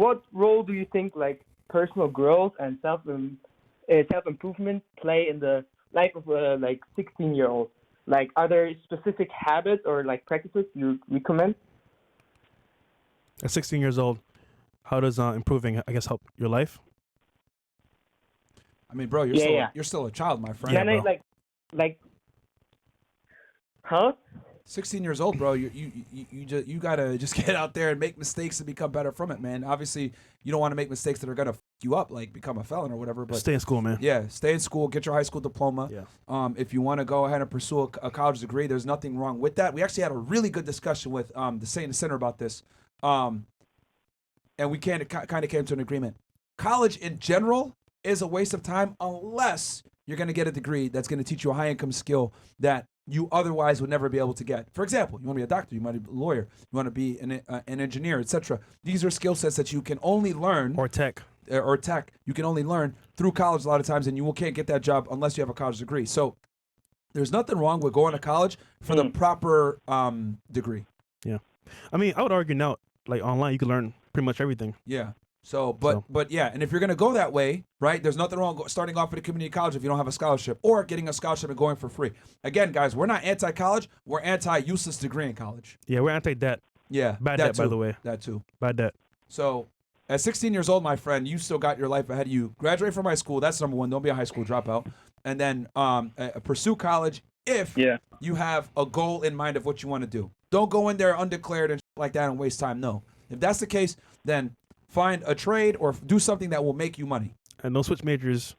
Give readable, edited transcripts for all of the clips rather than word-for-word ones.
what role do you think like personal growth and self improvement play in the life of a like 16-year-old? Like, are there specific habits or like practices you recommend? At 16 years old, how does improving, I guess, help your life? I mean, bro, Yeah, yeah. you're still a child, my friend. Yeah, Can I bro. like, huh? 16 years old, bro. You gotta just get out there and make mistakes and become better from it, man. Obviously, you don't want to make mistakes that are gonna f you up, like become a felon or whatever. But Stay in school, man. yeah, stay in school, get your high school diploma. Yeah. If you want to go ahead and pursue a college degree, there's nothing wrong with that. We actually had a really good discussion with the Saint and Center about this, and we kind of came to an agreement. College in general is a waste of time unless you're going to get a degree that's going to teach you a high income skill that you otherwise would never be able to get. For example, you want to be a doctor, you want to be a lawyer, you want to be an engineer, etc. These are skill sets that you can only learn Or tech. or tech. You can only learn through college a lot of times, and you can't get that job unless you have a college degree. So there's nothing wrong with going to college for the proper degree. Yeah. I mean, I would argue now, like online, you can learn pretty much everything. Yeah. But yeah, and if you're gonna go that way, right? There's nothing wrong starting off at a community college if you don't have a scholarship, or getting a scholarship and going for free. Again, guys, we're not anti-college. We're anti-useless degree in college. Yeah, we're anti-debt. Yeah, Bad that debt, by too. the way. That too. Bad debt. So, at 16 years old, my friend, you still got your life ahead of you. Graduate from high school. That's number one. Don't be a high school dropout. And then pursue college if you have a goal in mind of what you want to do. Don't go in there undeclared and like that and waste time. No. If that's the case, then find a trade or do something that will make you money. And don't switch majors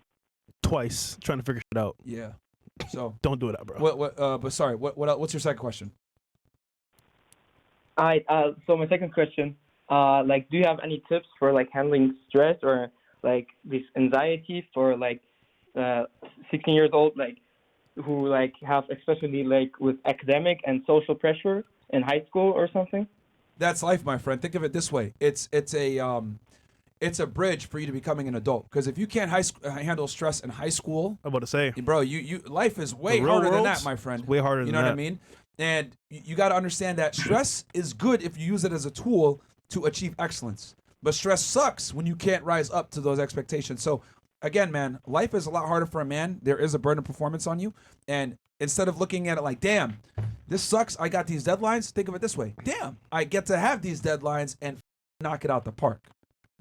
twice trying to figure shit out. Yeah. So don't do that, bro. What's your second question? All right. So my second question, like, do you have any tips for like handling stress or like this anxiety for like 16 years old, like who like have especially like with academic and social pressure in high school or something? That's life, my friend. Think of it this way: it's a bridge for you to becoming an adult. Because if you can't handle stress in high school, I'm about to say, bro, you life is way harder than that, my friend. It's way harder than that. You know what I mean? And you got to understand that stress is good if you use it as a tool to achieve excellence. But stress sucks when you can't rise up to those expectations. So again, man, life is a lot harder for a man. There is a burden of performance on you, and instead of looking at it like, damn, this sucks, I got these deadlines, think of it this way. Damn, I get to have these deadlines and knock it out the park.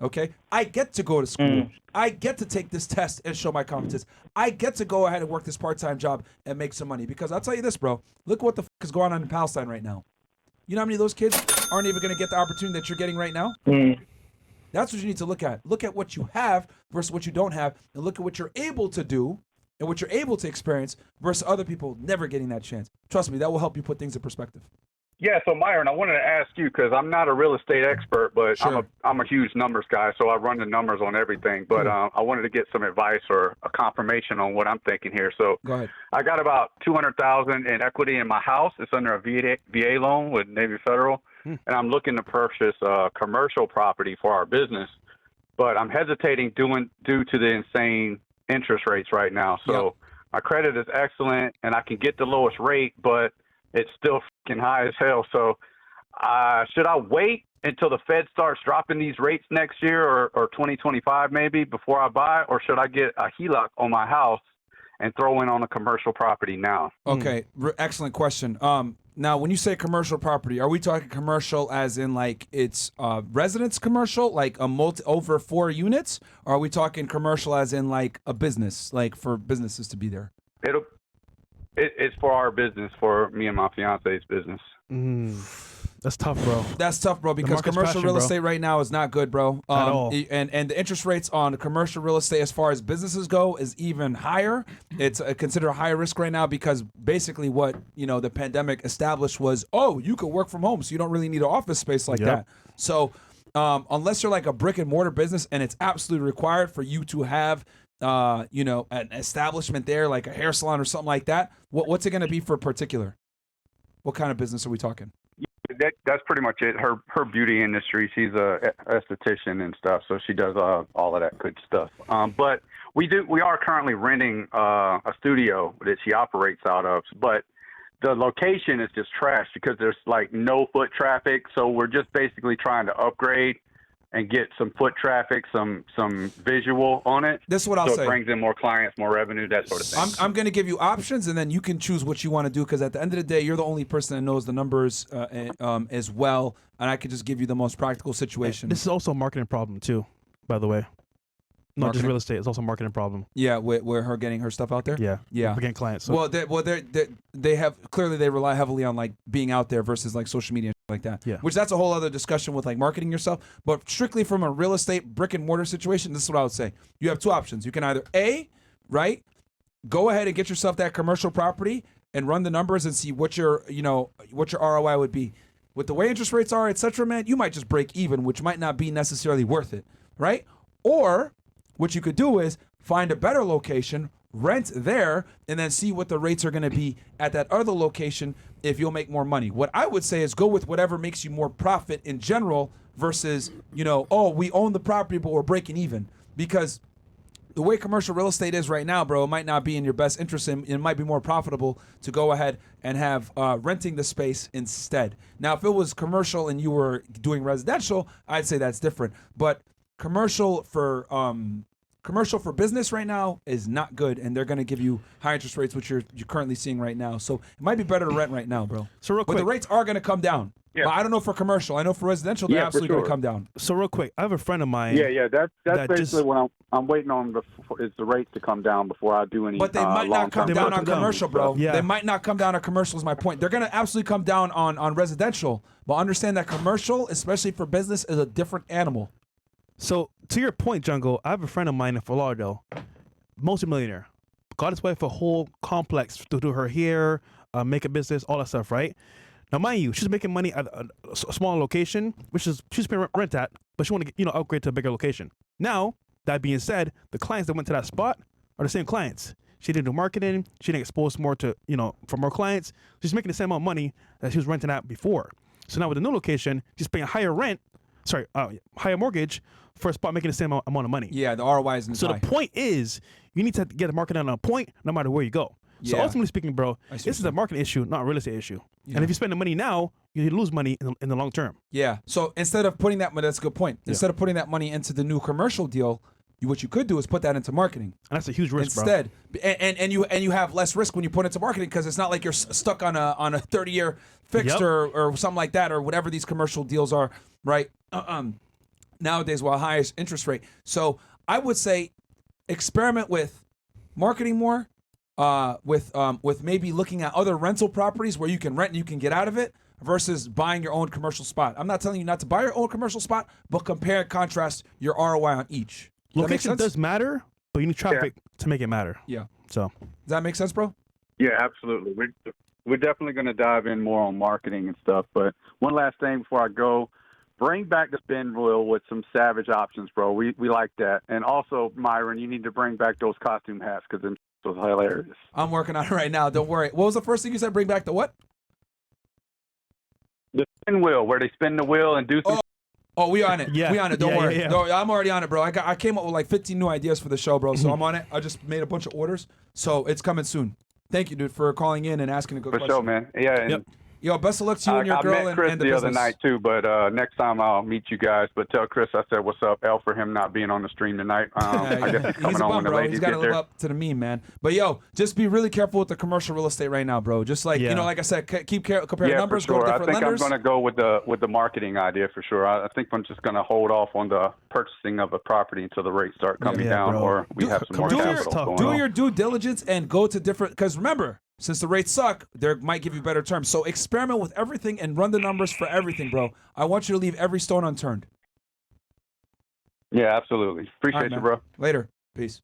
Okay? I get to go to school. I get to take this test and show my competence. I get to go ahead and work this part-time job and make some money. Because I'll tell you this, bro. Look what the is going on in Palestine right now. You know how many of those kids aren't even going to get the opportunity that you're getting right now? That's what you need to look at. Look at what you have versus what you don't have, and look at what you're able to do and what you're able to experience versus other people never getting that chance. Trust me, that will help you put things in perspective. Yeah, so Myron, I wanted to ask you, because I'm not a real estate expert, but Sure. I'm a huge numbers guy, so I run the numbers on everything. But I wanted to get some advice or a confirmation on what I'm thinking here. So Go ahead. I got about $200,000 in equity in my house. It's under a VA loan with Navy Federal, and I'm looking to purchase a commercial property for our business. But I'm hesitating due to the insane interest rates right now. So my credit is excellent, and I can get the lowest rate, but it's still freaking high as hell. So should I wait until the Fed starts dropping these rates next year or 2025 maybe before I buy, or should I get a HELOC on my house and throw in on a commercial property now? Okay, excellent question. Now, when you say commercial property, are we talking commercial as in like it's residence commercial, like over 4 units? Or are we talking commercial as in like a business, like for businesses to be there? It's for our business, for me and my fiance's business. That's tough, bro. That's tough, bro, because commercial real estate right now is not good, bro. At all. And the interest rates on commercial real estate as far as businesses go is even higher. It's considered a higher risk right now because basically what, the pandemic established was, you could work from home, so you don't really need an office space like that. So unless you're like a brick and mortar business and it's absolutely required for you to have an establishment there, like a hair salon or something like that, what's it going to be for particular? What kind of business are we talking? That's pretty much it. Her beauty industry. She's a esthetician and stuff, so she does all of that good stuff. But we are currently renting a studio that she operates out of. But the location is just trash because there's like no foot traffic. So we're just basically trying to upgrade and get some foot traffic, some visual on it. This is what I'll so say. It brings in more clients, more revenue, that sort of thing. I'm going to give you options, and then you can choose what you want to do, because at the end of the day, you're the only person that knows the numbers as well, and I could just give you the most practical situation. This is also a marketing problem too, by the way. Not just real estate; it's also a marketing problem. Yeah, with her getting her stuff out there. Yeah. We're getting clients. So. They have clearly they rely heavily on like being out there versus like social media and shit like that. Yeah. Which that's a whole other discussion with like marketing yourself. But strictly from a real estate brick and mortar situation, this is what I would say. You have two options. You can either go ahead and get yourself that commercial property and run the numbers and see what your ROI would be. With the way interest rates are, etc., man, you might just break even, which might not be necessarily worth it, right? Or what you could do is find a better location, rent there, and then see what the rates are going to be at that other location if you'll make more money. What I would say is go with whatever makes you more profit in general versus, we own the property, but we're breaking even. Because the way commercial real estate is right now, bro, it might not be in your best interest, and it might be more profitable to go ahead and have renting the space instead. Now, if it was commercial and you were doing residential, I'd say that's different. But commercial for business right now is not good, and they're going to give you high interest rates, which you're currently seeing right now. So it might be better to rent right now, bro. So real quick, but the rates are going to come down. Yeah. But I don't know for commercial. I know for residential, they're absolutely going to come down. So real quick, I have a friend of mine. Yeah. That's basically what I'm waiting on is the rates to come down before I do any. But they might not come down on commercial, bro. Yeah. They might not come down on commercial is my point. They're going to absolutely come down on residential. But understand that commercial, especially for business, is a different animal. So to your point, Jungle, I have a friend of mine in Fort Lauderdale, multimillionaire, got his wife a whole complex to do her hair, make a business, all that stuff, right? Now, mind you, she's making money at a small location, which is she's paying rent at, but she want to upgrade to a bigger location. Now, that being said, the clients that went to that spot are the same clients. She didn't do marketing. She didn't expose more to for more clients. She's making the same amount of money that she was renting at before. So now with the new location, she's paying higher mortgage for a spot making the same amount of money. Yeah, the ROI isn't so high. The point is, you need to get the marketing on a point no matter where you go. So ultimately speaking, bro, this is a marketing issue, not a real estate issue. Yeah. And if you spend the money now, you lose money in the long term. Yeah. So instead of putting that money, that's a good point. Instead of putting that money into the new commercial deal, what you could do is put that into marketing. And that's a huge risk, instead, bro. And you have less risk when you put it into marketing, because it's not like you're stuck on a 30-year fixed or something like that, or whatever these commercial deals are, right? Nowadays, highest interest rate. So I would say experiment with marketing more, with maybe looking at other rental properties where you can rent and you can get out of it versus buying your own commercial spot. I'm not telling you not to buy your own commercial spot, but compare and contrast your ROI on each. Location does matter, but you need traffic to make it matter. Yeah. So does that make sense, bro? Yeah, absolutely. We're definitely going to dive in more on marketing and stuff. But one last thing before I go, bring back the spin wheel with some savage options, bro. We like that. And also, Myron, you need to bring back those costume hats because it was hilarious. I'm working on it right now. Don't worry. What was the first thing you said? Bring back the what? The spin wheel, where they spin the wheel and do some. Oh, we on it. Yeah. We on it. Don't worry. Yeah. No, I'm already on it, bro. I came up with like 15 new ideas for the show, bro. So I'm on it. I just made a bunch of orders. So it's coming soon. Thank you, dude, for calling in and asking a good question. For sure, man. Yeah. Yep. Yo, best of luck to you and your girl met Chris and the the business. other night too, but next time I'll meet you guys. But tell Chris I said what's up, L, for him not being on the stream tonight. I guess he's coming He's a on bum, when the bro. ladies He's got to get live there. up to the meme, man. But yo, just be really careful with the commercial real estate right now, bro. Just like like I said, keep comparing numbers. For sure. Go to different I think lenders. I'm going to go with the marketing idea for sure. I think I'm just going to hold off on the purchasing of a property until the rates start coming down, or we have some more capital going Do on. your due diligence and go to different. Because remember, since the rates suck, they might give you better terms. So experiment with everything and run the numbers for everything, bro. I want you to leave every stone unturned. Yeah, absolutely. Appreciate you, bro. Later. Peace.